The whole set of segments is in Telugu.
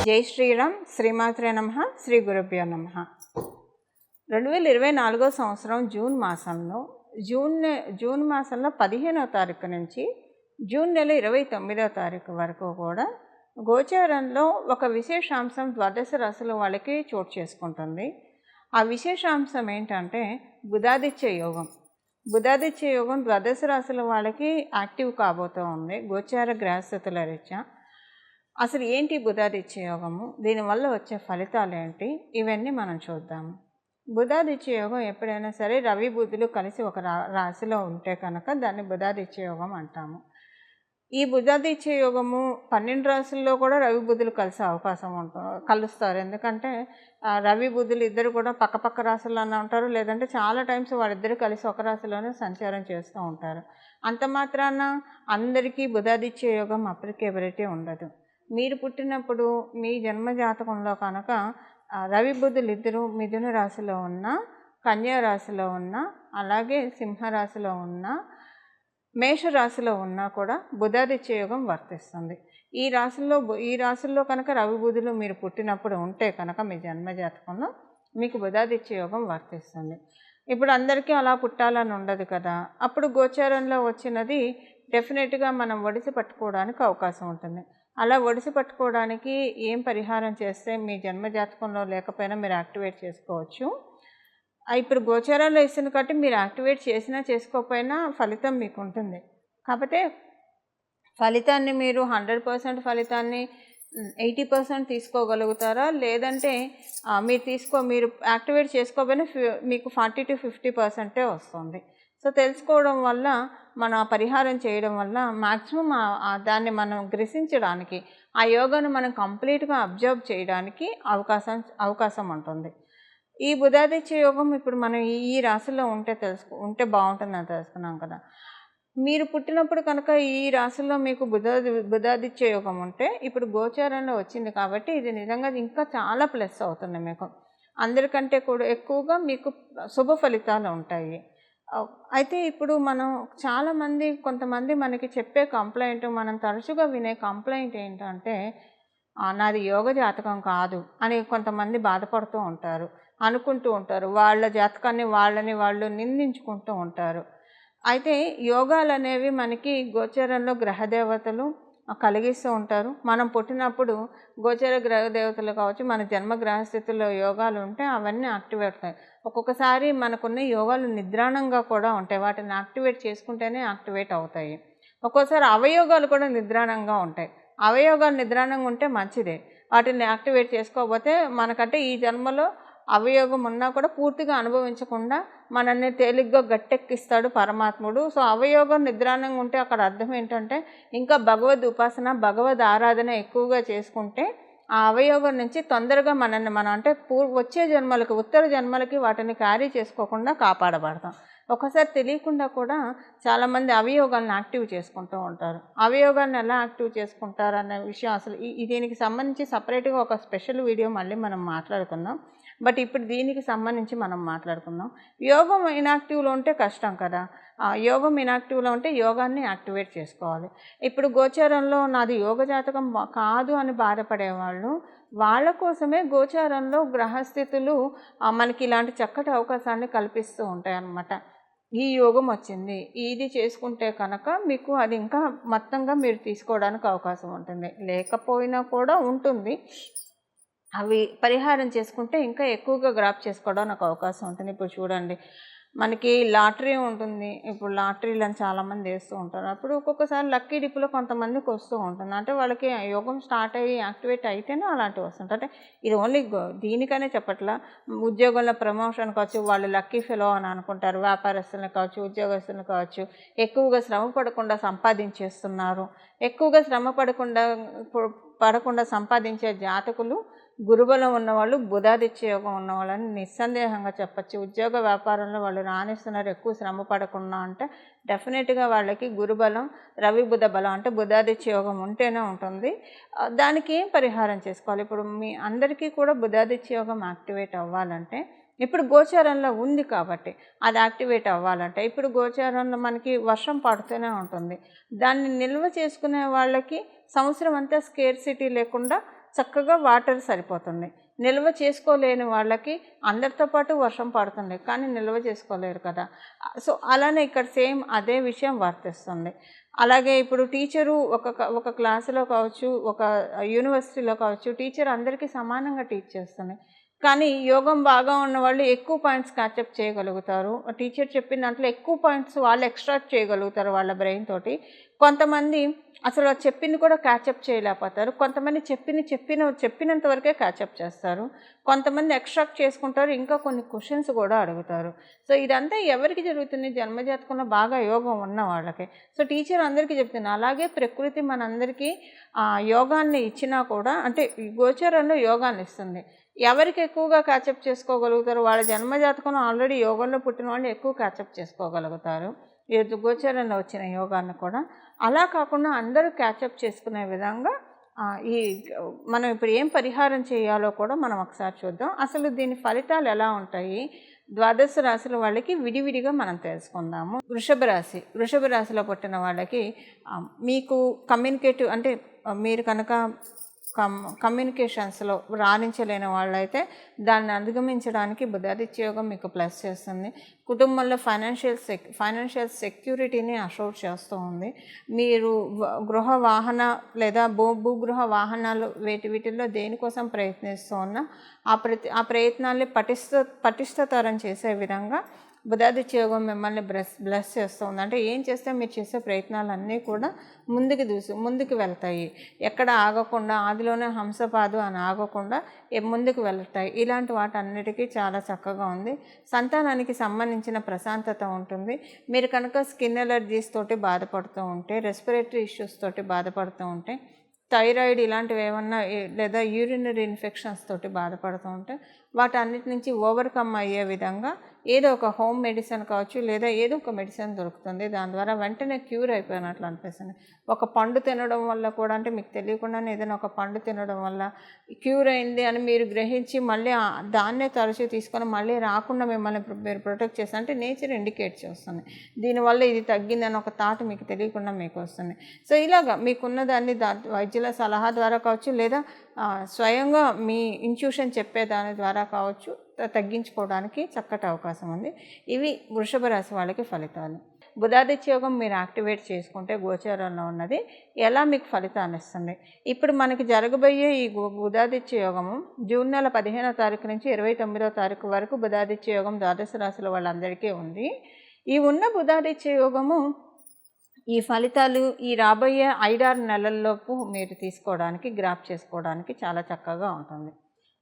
జై శ్రీరామ్. శ్రీమాత్రే నమః. శ్రీ గురుభ్యో నమః. 2024 సంవత్సరం జూన్ మాసంలో 15వ తారీఖు నుంచి జూన్ నెల 29వ తారీఖు వరకు కూడా గోచారంలో ఒక విశేషాంశం ద్వాదశ రాశుల వాళ్ళకి చోటు చేసుకుంటుంది. ఆ విశేషాంశం ఏంటంటే బుధాదిత్య యోగం. బుధాదిత్య యోగం ద్వాదశ రాశుల వాళ్ళకి యాక్టివ్ కాబోతూ ఉంది గోచార గ్రహస్థితుల రీత్యా. అసలు ఏంటి బుధాదిత్య యోగము, దీనివల్ల వచ్చే ఫలితాలు ఏంటి, ఇవన్నీ మనం చూద్దాము. బుధాదిత్య యోగం ఎప్పుడైనా సరే రవి బుధులు కలిసి ఒక రాశిలో ఉంటే కనుక దాన్ని బుధాదిత్య యోగం అంటాము. ఈ బుధాదిత్య యోగము 12 రాశుల్లో కూడా రవి బుధులు కలిసే అవకాశం కలుస్తారు. ఎందుకంటే రవి బుధులు ఇద్దరు కూడా పక్క రాశుల్లోనే ఉంటారు, లేదంటే చాలా టైమ్స్ వాళ్ళిద్దరు కలిసి ఒక రాశిలోనే సంచారం చేస్తూ ఉంటారు. అంత మాత్రాన అందరికీ బుధాదిత్య యోగం అప్లికేబిలిటీ ఉండదు. మీరు పుట్టినప్పుడు మీ జన్మ జాతకంలో కనుక రవి బుధులు ఇద్దరు మిథున రాశిలో ఉన్న, కన్యా రాశిలో ఉన్న, అలాగే సింహరాశిలో ఉన్న, మేషరాశిలో ఉన్నా కూడా బుధాదిత్య యోగం వర్తిస్తుంది. ఈ రాశుల్లో కనుక రవి బుధులు మీరు పుట్టినప్పుడు ఉంటే కనుక మీ జన్మ జాతకంలో మీకు బుధాదిత్య యోగం వర్తిస్తుంది. ఇప్పుడు అందరికీ అలా పుట్టాలని ఉండదు కదా. అప్పుడు గోచారంలో వచ్చినది డెఫినెట్గా మనం ఒడిసి పట్టుకోవడానికి అవకాశం ఉంటుంది. అలా ఒడిసి పట్టుకోవడానికి ఏం పరిహారం చేస్తే మీ జన్మ జాతకంలో లేకపోయినా మీరు యాక్టివేట్ చేసుకోవచ్చు. ఇప్పుడు గోచారంలో ఇస్తుంది కాబట్టి మీరు యాక్టివేట్ చేసినా చేసుకోకపోయినా ఫలితం మీకు ఉంటుంది. కాకపోతే ఫలితాన్ని మీరు 100% ఫలితాన్ని 80% తీసుకోగలుగుతారా, లేదంటే మీరు యాక్టివేట్ చేసుకోకపోయినా మీకు 40 to 50% వస్తుంది. సో తెలుసుకోవడం వల్ల మనం ఆ పరిహారం చేయడం వల్ల మ్యాక్సిమం దాన్ని మనం గ్రహించడానికి, ఆ యోగాను మనం కంప్లీట్గా అబ్జర్వ్ చేయడానికి అవకాశం ఉంటుంది. ఈ బుధాదిత్య యోగం ఇప్పుడు మనం ఈ రాశిలో ఉంటే బాగుంటుందని తెలుసుకున్నాం కదా. మీరు పుట్టినప్పుడు కనుక ఈ రాశిలో మీకు బుధాదిత్య యోగం ఉంటే ఇప్పుడు గోచారంలో వచ్చింది కాబట్టి ఇది నిజంగా ఇంకా చాలా ప్లస్ అవుతుంది. మీకు అందరికంటే కూడా ఎక్కువగా మీకు శుభ ఫలితాలు ఉంటాయి. అయితే ఇప్పుడు మనం కొంతమంది మనకి చెప్పే కంప్లైంట్, మనం తరచుగా వినే కంప్లైంట్ ఏంటంటే నాది యోగ జాతకం కాదు అని కొంతమంది బాధపడుతూ ఉంటారు, అనుకుంటూ ఉంటారు. వాళ్ళ జాతకాన్ని వాళ్ళు నిందించుకుంటూ ఉంటారు. అయితే యోగాలు అనేవి మనకి గోచరంలో గ్రహదేవతలు కలిగిస్తూ ఉంటారు. మనం పుట్టినప్పుడు గోచర గ్రహదేవతలు కావచ్చు, మన జన్మ గ్రహస్థితుల్లో యోగాలు ఉంటే అవన్నీ యాక్టివేట్ అవుతాయి. ఒక్కొక్కసారి మనకున్న యోగాలు నిద్రాణంగా కూడా ఉంటాయి, వాటిని యాక్టివేట్ చేసుకుంటేనే యాక్టివేట్ అవుతాయి. ఒక్కోసారి అవయోగాలు కూడా నిద్రాణంగా ఉంటాయి. అవయోగాలు నిద్రాణంగా ఉంటే మంచిదే, వాటిని యాక్టివేట్ చేసుకోకపోతే మనకంటే ఈ జన్మలో అవయోగం ఉన్నా కూడా పూర్తిగా అనుభవించకుండా మనల్ని తేలిగ్గా గట్టెక్కిస్తాడు పరమాత్ముడు. సో అవయోగం నిద్రాణంగా ఉంటే అక్కడ అర్థం ఏంటంటే ఇంకా భగవద్ ఉపాసన, భగవద్ ఆరాధన ఎక్కువగా చేసుకుంటే ఆ అవయోగం నుంచి తొందరగా మనం అంటే వచ్చే జన్మలకి, ఉత్తర జన్మలకి వాటిని క్యారీ చేసుకోకుండా కాపాడబడతాం. ఒకసారి తెలియకుండా కూడా చాలామంది అవయోగాలను యాక్టివ్ చేసుకుంటూ ఉంటారు. అవయోగాలను ఎలా యాక్టివ్ చేసుకుంటారు అనే విషయం అసలు దీనికి సంబంధించి సపరేట్గా ఒక స్పెషల్ వీడియో మళ్ళీ మనం మాట్లాడుకుందాం. బట్ ఇప్పుడు దీనికి సంబంధించి మనం మాట్లాడుకుందాం. యోగం ఇనాక్టివ్లో ఉంటే కష్టం కదా. యోగం ఇనాక్టివ్లో ఉంటే యోగాన్ని యాక్టివేట్ చేసుకోవాలి. ఇప్పుడు గోచారంలో నాది యోగ జాతకం కాదు అని బాధపడేవాళ్ళు, వాళ్ళ కోసమే గోచారంలో గ్రహస్థితులు మనకి ఇలాంటి చక్కటి అవకాశాన్ని కల్పిస్తూ ఉంటాయి అన్నమాట. ఈ యోగం వచ్చింది, ఇది చేసుకుంటే కనుక మీకు అది ఇంకా మొత్తంగా మీరు తీసుకోవడానికి అవకాశం ఉంటుంది. లేకపోయినా కూడా ఉంటుంది, అవి పరిహారం చేసుకుంటే ఇంకా ఎక్కువగా గ్రాప్ చేసుకోవడానికి అవకాశం ఉంటుంది. ఇప్పుడు చూడండి, మనకి లాటరీ ఉంటుంది. ఇప్పుడు లాటరీలను చాలామంది వేస్తూ ఉంటారు. అప్పుడు ఒక్కొక్కసారి లక్కీ డిప్లో కొంతమందికి వస్తూ ఉంటుంది. అంటే వాళ్ళకి యోగం స్టార్ట్ అయ్యి యాక్టివేట్ అయితేనే అలాంటివి వస్తుంటాయి. అంటే ఇది ఓన్లీ దీనికనే చెప్పట్లా, ఉద్యోగంలో ప్రమోషన్ కావచ్చు, వాళ్ళు లక్కీ ఫెలో అని అనుకుంటారు. వ్యాపారస్తులను కావచ్చు, ఉద్యోగస్తులను కావచ్చు, ఎక్కువగా శ్రమ పడకుండా సంపాదించేస్తున్నారు. ఎక్కువగా శ్రమ పడకుండా సంపాదించే జాతకులు, గురుబలం ఉన్నవాళ్ళు, బుధాదిత్య యోగం ఉన్నవాళ్ళని నిస్సందేహంగా చెప్పచ్చు. ఉద్యోగ వ్యాపారంలో వాళ్ళు రాణిస్తున్నారు ఎక్కువ శ్రమ పడకుండా అంటే డెఫినెట్గా వాళ్ళకి గురుబలం, రవి బుధ బలం అంటే బుధాదిత్య యోగం ఉంటేనే ఉంటుంది. దానికి ఏం పరిహారం చేసుకోవాలి? ఇప్పుడు మీ అందరికీ కూడా బుధాదిత్య యోగం యాక్టివేట్ అవ్వాలంటే ఇప్పుడు గోచారంలో ఉంది కాబట్టి అది యాక్టివేట్ అవ్వాలంటే ఇప్పుడు గోచారంలో మనకి వర్షం పడుతూనే ఉంటుంది. దాన్ని నిల్వ చేసుకునే వాళ్ళకి సంవత్సరం అంతా స్కేర్సిటీ లేకుండా చక్కగా వాటర్ సరిపోతుంది. నిల్వ చేసుకోలేని వాళ్ళకి అందరితో పాటు వర్షం పడుతుంది, కానీ నిల్వ చేసుకోలేరు కదా. సో అలానే ఇక్కడ సేమ్ అదే విషయం వర్తిస్తుంది. అలాగే ఇప్పుడు టీచరు ఒక క్లాసులో కావచ్చు, ఒక యూనివర్సిటీలో కావచ్చు, టీచర్ అందరికీ సమానంగా టీచ్ చేస్తుంది. కానీ యోగం బాగా ఉన్నవాళ్ళు ఎక్కువ పాయింట్స్ క్యాచప్ చేయగలుగుతారు. టీచర్ చెప్పిన దాంట్లో ఎక్కువ పాయింట్స్ వాళ్ళు ఎక్స్ట్రాక్ట్ చేయగలుగుతారు వాళ్ళ బ్రెయిన్ తోటి. కొంతమంది అసలు చెప్పింది కూడా క్యాచప్ చేయలేకపోతారు. కొంతమంది చెప్పినంత వరకే క్యాచప్ చేస్తారు. కొంతమంది ఎక్స్ట్రాక్ట్ చేసుకుంటారు, ఇంకా కొన్ని క్వశ్చన్స్ కూడా అడుగుతారు. సో ఇదంతా ఎవరికి జరుగుతుంది? జన్మజాతకంలో బాగా యోగం ఉన్న వాళ్ళకి. సో టీచర్ అందరికీ చెప్తుంది. అలాగే ప్రకృతి మనందరికీ యోగాన్ని ఇచ్చినా కూడా, అంటే గోచరంలో యోగాన్ని ఇస్తుంది. ఎవరికి ఎక్కువగా క్యాచప్ చేసుకోగలుగుతారు? వాళ్ళ జన్మజాతకంలో ఆల్రెడీ యోగంలో పుట్టిన వాళ్ళు ఎక్కువ క్యాచప్ చేసుకోగలుగుతారు ఈ గోచరంలో వచ్చిన యోగాన్ని కూడా. అలా కాకుండా అందరూ క్యాచప్ చేసుకునే విధంగా ఈ మనం ఇప్పుడు ఏం పరిహారం చేయాలో కూడా మనం ఒకసారి చూద్దాం. అసలు దీని ఫలితాలు ఎలా ఉంటాయి, ద్వాదశ రాశుల వాళ్ళకి విడివిడిగా మనం తెలుసుకుందాము. వృషభ రాశిలో పుట్టిన వాళ్ళకి మీకు కమ్యూనికేటివ్, అంటే మీరు కనుక కమ్యూనికేషన్స్లో రాణించలేని వాళ్ళైతే దాన్ని అధిగమించడానికి బుధాదిత్య యోగం మీకు ప్లస్ చేస్తుంది. కుటుంబంలో ఫైనాన్షియల్ సెక్యూరిటీని అషోర్ చేస్తూ ఉంది. మీరు గృహ వాహన లేదా భూగృహ వాహనాలు వీటిల్లో దేనికోసం ప్రయత్నిస్తూ ఉన్నా ఆ ప్రయత్నాల్ని పటిష్టతరం చేసే విధంగా బుధాదిత్య యోగం మిమ్మల్ని బ్లెస్ చేస్తుంది. అంటే ఏం చేస్తే మీరు చేసే ప్రయత్నాలన్నీ కూడా ముందుకు వెళ్తాయి. ఎక్కడ ఆగకుండా, ఆదిలోనే హంసపాదు అని ఆగకుండా ముందుకు వెళ్తాయి. ఇలాంటి వాటన్నిటికీ చాలా చక్కగా ఉంది. సంతానానికి సంబంధించిన ప్రశాంతత ఉంటుంది. మీరు కనుక స్కిన్ ఎలర్జీస్ తోటి బాధపడుతూ ఉంటే, రెస్పిరేటరీ ఇష్యూస్ తోటి బాధపడుతూ ఉంటే, థైరాయిడ్ ఇలాంటివి ఏమన్నా లేదా యూరినరీ ఇన్ఫెక్షన్స్ తోటి బాధపడుతూ ఉంటే వాటన్నిటి నుంచి ఓవర్కమ్ అయ్యే విధంగా ఏదో ఒక హోమ్ మెడిసిన్ కావచ్చు, లేదా ఏదో ఒక మెడిసిన్ దొరుకుతుంది. దాని ద్వారా వెంటనే క్యూర్ అయిపోయినట్లు అనిపిస్తుంది. ఒక పండు తినడం వల్ల కూడా, అంటే మీకు తెలియకుండానే ఏదైనా ఒక పండు తినడం వల్ల క్యూర్ అయింది అని మీరు గ్రహించి మళ్ళీ దాన్నే తరచూ తీసుకొని మళ్ళీ రాకుండా మిమ్మల్ని మీరు ప్రొటెక్ట్ చేస్తారు. అంటే నేచర్ ఇండికేట్ చేస్తుంది దీనివల్ల ఇది తగ్గిందని ఒక థాట్ మీకు తెలియకుండా మీకు వస్తుంది. సో ఇలాగా మీకున్న దాన్ని వైద్యుల సలహా ద్వారా కావచ్చు, లేదా స్వయంగా మీ ఇంట్యూషన్ చెప్పేదాని ద్వారా కావచ్చు తగ్గించుకోవడానికి చక్కటి అవకాశం ఉంది. ఇవి వృషభ రాశి వాళ్ళకి ఫలితాలు. బుధాదిత్య యోగం మీరు యాక్టివేట్ చేసుకుంటే గోచారంలో ఉన్నది ఎలా మీకు ఫలితాన్ని ఇస్తుంది? ఇప్పుడు మనకి జరగబోయే ఈ బుధాదిత్య యోగము జూన్ నెల 15వ తారీఖు నుంచి 29వ తారీఖు వరకు బుధాదిత్య యోగం ద్వాదశ రాశుల వాళ్ళందరికీ ఉంది. ఈ ఉన్న బుధాదిత్య యోగము ఈ ఫలితాలు ఈ రాబోయే 5-6 నెలల్లోపు మీరు తీసుకోవడానికి, గ్రాప్ చేసుకోవడానికి చాలా చక్కగా ఉంటుంది.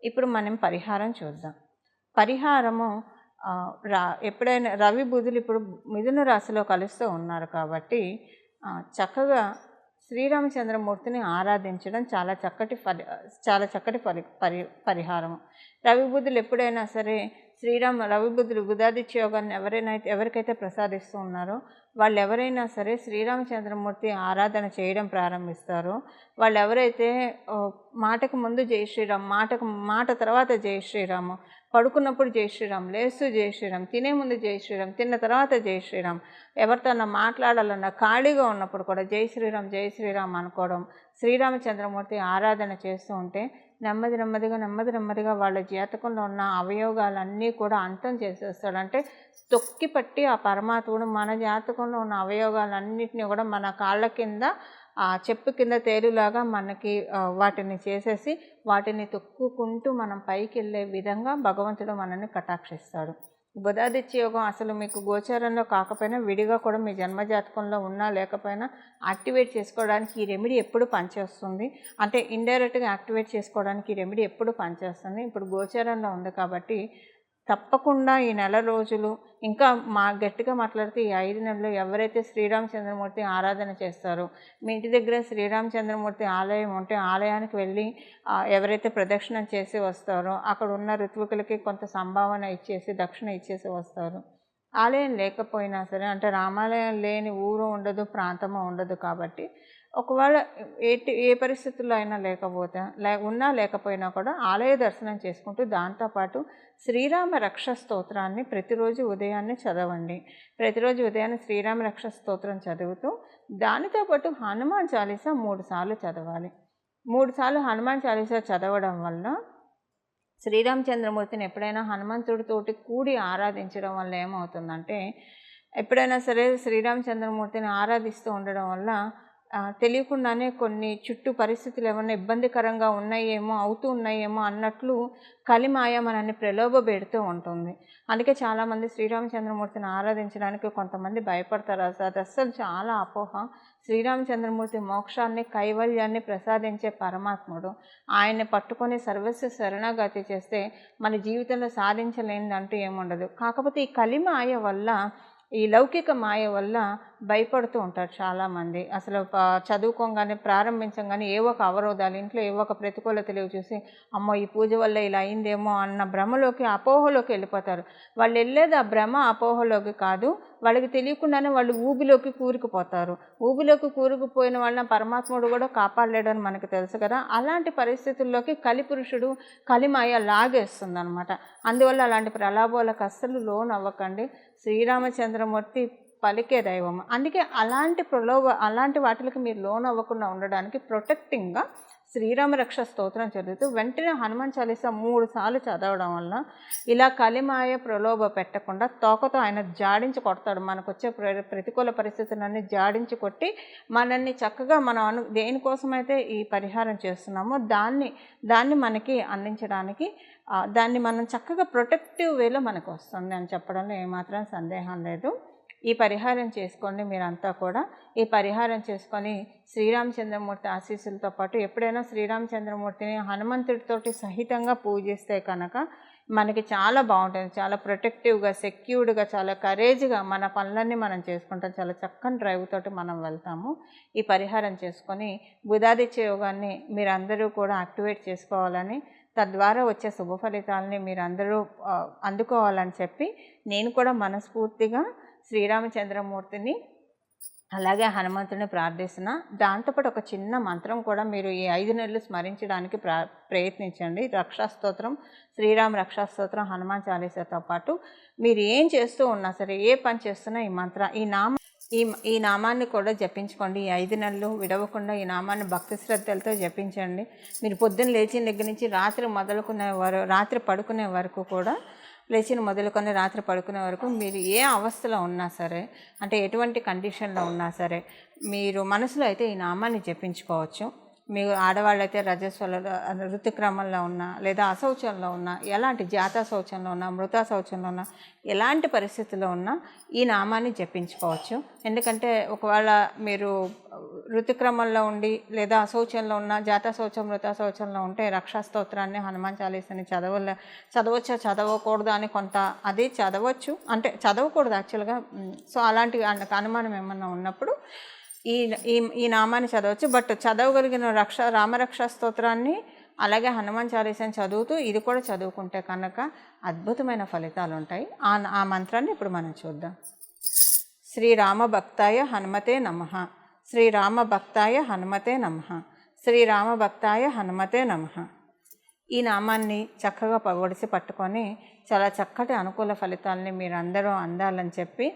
ఇప్పుడు మనం పరిహారం చూద్దాం. పరిహారము ఎప్పుడైనా రవి బుధులు ఇప్పుడు మిథున రాశిలో కలుస్తూ ఉన్నారు కాబట్టి చక్కగా శ్రీరామచంద్రమూర్తిని ఆరాధించడం చాలా చక్కటి పరిహారము. రవి బుధులు ఎప్పుడైనా సరే రవి బుధులు బుధాదిత్య యోగాన్ని ఎవరికైతే ప్రసాదిస్తూ ఉన్నారో వాళ్ళు ఎవరైనా సరే శ్రీరామచంద్రమూర్తి ఆరాధన చేయడం ప్రారంభిస్తారో, వాళ్ళు ఎవరైతే మాటకు ముందు జై శ్రీరామ్, మాట తర్వాత జై శ్రీరాము, పడుకున్నప్పుడు జై శ్రీరామ్, లేస్తూ జై శ్రీరామ్, తినే ముందు జై శ్రీరామ్, తిన్న తర్వాత జై శ్రీరామ్, ఎవరితో మాట్లాడాలన్నా ఖాళీగా ఉన్నప్పుడు కూడా జై శ్రీరామ్ అనుకోవడం, శ్రీరామచంద్రమూర్తి ఆరాధన చేస్తూ ఉంటే నెమ్మదిగా వాళ్ళ జాతకంలో ఉన్న అవయోగాలన్నీ కూడా అంతం చేసేస్తాడు. అంటే తొక్కిపట్టి ఆ పరమాత్ముడు మన జాతకంలో ఉన్న అవయోగాలన్నింటినీ కూడా మన కాళ్ళ కింద చెప్పు కింద తేలులాగా మనకి వాటిని చేసేసి వాటిని తొక్కుకుంటూ మనం పైకి వెళ్ళే విధంగా భగవంతుడు మనల్ని కటాక్షిస్తాడు. బుధాదిత్య యోగం అసలు మీకు గోచారంలో కాకపోయినా విడిగా కూడా మీ జన్మజాతకంలో ఉన్నా లేకపోయినా యాక్టివేట్ చేసుకోవడానికి ఈ రెమెడీ ఎప్పుడు పనిచేస్తుంది. అంటే ఇండైరెక్ట్గా యాక్టివేట్ చేసుకోవడానికి ఈ రెమెడీ ఎప్పుడు పనిచేస్తుంది. ఇప్పుడు గోచారంలో ఉంది కాబట్టి తప్పకుండా ఈ నెల రోజులు, ఇంకా గట్టిగా మాట్లాడితే ఈ 5 నెలలు ఎవరైతే శ్రీరామచంద్రమూర్తి ఆరాధన చేస్తారో, మీ ఇంటి దగ్గర శ్రీరామచంద్రమూర్తి ఆలయం ఉంటే ఆలయానికి వెళ్ళి ఎవరైతే ప్రదక్షిణం చేసి వస్తారో అక్కడ ఉన్న ఋత్వికులకి కొంత సంభావన ఇచ్చేసి దక్షిణ ఇచ్చేసి వస్తారు. ఆలయం లేకపోయినా సరే, అంటే రామాలయం లేని ఊరు ఉండదు, ప్రాంతము ఉండదు కాబట్టి ఒకవేళ ఏ పరిస్థితుల్లో అయినా లేకపోయినా కూడా ఆలయ దర్శనం చేసుకుంటూ దాంతోపాటు శ్రీరామ రక్ష స్తోత్రాన్ని ప్రతిరోజు ఉదయాన్నే చదవండి. ప్రతిరోజు ఉదయాన్నే శ్రీరామ రక్ష స్తోత్రం చదువుతూ దానితో పాటు హనుమాన్ చాలీసా 3 సార్లు చదవాలి. 3 సార్లు హనుమాన్ చాలీసా చదవడం వల్ల శ్రీరామచంద్రమూర్తిని ఎప్పుడైనా హనుమంతుడితోటి కూడి ఆరాధించడం వల్ల ఏమవుతుందంటే, ఎప్పుడైనా సరే శ్రీరామచంద్రమూర్తిని ఆరాధిస్తూ ఉండడం వల్ల తెలియకుండానే కొన్ని చుట్టూ పరిస్థితులు ఏమన్నా ఇబ్బందికరంగా అవుతూ ఉన్నాయేమో అన్నట్లు కలిమాయ మనల్ని ప్రలోభపెడుతూ ఉంటుంది. అందుకే చాలామంది శ్రీరామచంద్రమూర్తిని ఆరాధించడానికి కొంతమంది భయపడతారు. అది అస్సలు చాలా అపోహ. శ్రీరామచంద్రమూర్తి మోక్షాన్ని, కైవల్యాన్ని ప్రసాదించే పరమాత్ముడు. ఆయన్ని పట్టుకొని సర్వస్వ శరణాగతి చేస్తే మన జీవితంలో సాధించలేనిదంటూ ఏముండదు. కాకపోతే ఈ కలిమాయ వల్ల, ఈ లౌకిక మాయ వల్ల భయపడుతూ ఉంటారు చాలామంది. అసలు చదువుకోగానే ప్రారంభించగానే ఏవో ఒక అవరోధాలు, ఇంట్లో ఏవో ఒక ప్రతికూలతలు చూసి అమ్మో ఈ పూజ వల్ల ఇలా అయిందేమో అన్న భ్రమలోకి, అపోహలోకి వెళ్ళిపోతారు. వాళ్ళు వెళ్ళేది ఆ భ్రమ అపోహలోకి కాదు, వాళ్ళకి తెలియకుండానే వాళ్ళు ఊబిలోకి కూరుకుపోతారు. ఊబిలోకి కూరుకుపోయిన వాళ్ళని పరమాత్ముడు కూడా కాపాడలేడని మనకు తెలుసు కదా. అలాంటి పరిస్థితుల్లోకి కలిపురుషుడు, కలిమాయ లాగేస్తుంది అనమాట. అందువల్ల అలాంటి ప్రలాభాలకు అస్సలు లోన్ అవ్వకండి. శ్రీరామచంద్రమూర్తి పలికే దైవం. అందుకే అలాంటి వాటికి మీరు లోన్ అవ్వకుండా ఉండడానికి ప్రొటెక్టింగ్గా శ్రీరామ రక్ష స్తోత్రం చదువుతూ వెంటనే హనుమాన్ చాలీసా 3 సార్లు చదవడం వల్ల ఇలా కలిమాయ ప్రలోభ పెట్టకుండా తోకతో ఆయన జాడించి కొడతాడు. మనకు వచ్చే ప్రతికూల పరిస్థితులన్నీ జాడించి కొట్టి మనల్ని చక్కగా మనం దేనికోసమైతే ఈ పరిహారం చేస్తున్నామో దాన్ని మనకి అందించడానికి, దాన్ని మనం చక్కగా ప్రొటెక్టివ్ వేలో మనకు వస్తుంది అని చెప్పడంలో ఏమాత్రం సందేహం లేదు. ఈ పరిహారం చేసుకోండి మీరంతా కూడా. ఈ పరిహారం చేసుకొని శ్రీరామచంద్రమూర్తి ఆశీస్సులతో పాటు ఎప్పుడైనా శ్రీరామచంద్రమూర్తిని హనుమంతుడితోటి సహితంగా పూజిస్తే కనుక మనకి చాలా బాగుంటుంది. చాలా ప్రొటెక్టివ్గా, సెక్యూర్డ్గా, చాలా కరేజ్గా మన పనులన్నీ మనం చేసుకుంటాం. చాలా చక్కని డ్రైవ్ తోటి మనం వెళ్తాము. ఈ పరిహారం చేసుకొని బుధాదిత్య యోగాన్ని మీరందరూ కూడా యాక్టివేట్ చేసుకోవాలని, తద్వారా వచ్చే శుభ ఫలితాలని మీరందరూ అందుకోవాలని చెప్పి నేను కూడా మనస్ఫూర్తిగా శ్రీరామచంద్రమూర్తిని అలాగే హనుమంతుడిని ప్రార్థిస్తున్నా. దాంతోపాటు ఒక చిన్న మంత్రం కూడా మీరు ఈ 5 నెలలు స్మరించడానికి ప్రయత్నించండి. రక్షాస్తోత్రం, శ్రీరామ రక్షాస్తోత్రం, హనుమాన్ చాలీసాతో పాటు మీరు ఏం చేస్తూ ఉన్నా సరే, ఏ పని చేస్తున్నా ఈ నామాన్ని కూడా జపించుకోండి. ఈ 5 నెలలు విడవకుండా ఈ నామాన్ని భక్తి శ్రద్ధలతో జపించండి. మీరు పొద్దున్న లేచిన దగ్గర నుంచి రాత్రి పడుకునే వరకు కూడా, రాత్రి పడుకునే వరకు మీరు ఏ అవస్థలో ఉన్నా సరే, అంటే ఎటువంటి కండిషన్లో ఉన్నా సరే, మీరు మనసులో అయితే ఈ నామాన్ని జపించుకోవచ్చు. మీరు ఆడవాళ్ళైతే ఋతుక్రమంలో ఉన్నా, లేదా అశౌచంలో ఉన్నా, ఎలాంటి జాతా శౌచంలో ఉన్నా, మృతా శౌచంలో ఉన్నా, ఎలాంటి పరిస్థితుల్లో ఉన్నా ఈ నామాన్ని జపించుకోవచ్చు. ఎందుకంటే ఒకవేళ మీరు ఋతుక్రమంలో ఉండి లేదా అశౌచంలో ఉన్న, జాతా శౌచం, మృతా శౌచంలో ఉంటే రక్షాస్తోత్రాన్ని, హనుమాన్ చాలీసాని చదవచ్చా చదవకూడదు అని అది చదవచ్చు, అంటే చదవకూడదు యాక్చువల్గా. సో అలాంటి అనుమానం ఏమన్నా ఉన్నప్పుడు ఈ నామాన్ని చదవచ్చు. బట్ చదవగలిగిన రామరక్షా స్తోత్రాన్ని అలాగే హనుమాన్ చాలీసాని చదువుతూ ఇది కూడా చదువుకుంటే కనుక అద్భుతమైన ఫలితాలు ఉంటాయి. ఆ మంత్రాన్ని ఇప్పుడు మనం చూద్దాం. శ్రీరామ భక్తాయ హనుమతే నమః. శ్రీరామ భక్తాయ హనుమతే నమః. శ్రీరామ భక్తాయ హనుమతే నమః. ఈ నామాన్ని చక్కగా ఒడిసి పట్టుకొని చాలా చక్కటి అనుకూల ఫలితాలని మీరందరూ అందాలని చెప్పి,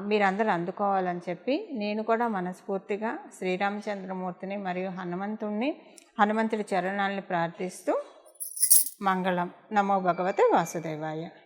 మీరందరూ అందుకోవాలని చెప్పి నేను కూడా మనస్ఫూర్తిగా శ్రీరామచంద్రమూర్తిని మరియు హనుమంతుడి చరణాలని ప్రార్థిస్తూ మంగళం. నమో భగవతే వాసుదేవాయ.